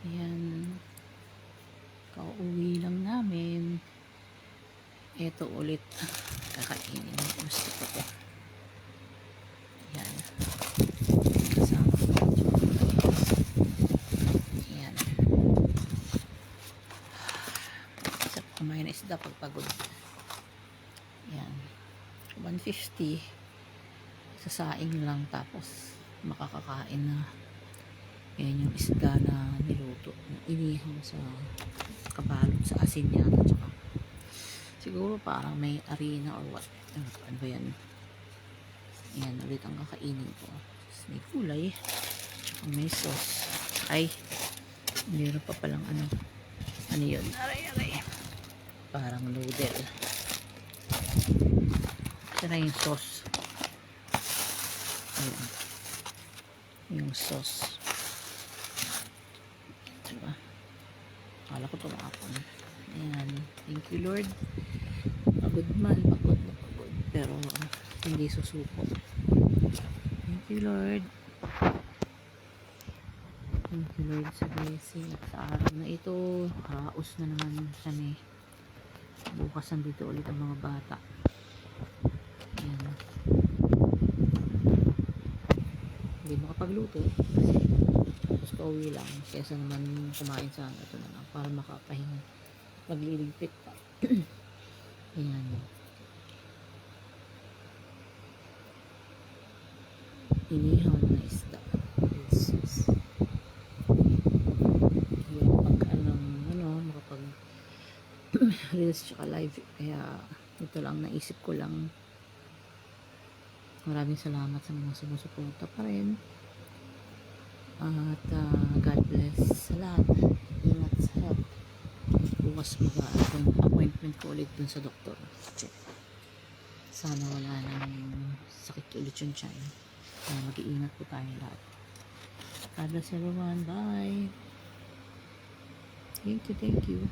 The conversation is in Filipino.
Ayan. Kauwi lang namin. Ito ulit. Kakainin. Gusto ko to. Ayan. Kasama ko. Ayan. Isa pa kumain na isda pagpagod. Ayan. 150. Sasaing lang tapos makakakain na. Ayan yung isda na niluto. Inihaw sa kabalot sa asin niya. Tsaka siguro parang may arena or what. Ano ba yan? Ayan ulit ang kakainin ko. May gulay. May sauce. Ay, mayroon pa palang ano. Ano yun? Aray. Parang noodle. Ito na yung sauce. Ayan. Yung sauce. Diba? Akala ko tumapon. Ayan. Thank you, Lord. Pagod man. Pagod. Pero hindi susuko. Thank you, Lord. Thank you, Lord, sa blessing. At sa araw na ito, raos na naman kami. Bukas nandito ulit ang mga bata. Ayan. Hindi makapagluto. Tapos pauwi lang. Kesa naman kumain sa ito na lang. Para makapahinga. Magliligpit pa. Ayan. Inihaw na isda. Jesus. Yung pag makapag reels tsaka live. Kaya ito lang naisip ko lang. Maraming salamat sa mga sumusuporta pa rin. At God bless sa lahat. Ingat sa health. Bukas mag-appointment ko ulit dun sa doktor. Check. Sana wala nang sakit ulit yung tiyan. Mag-iingat po tayo lahat. God bless everyone. Bye. Thank you.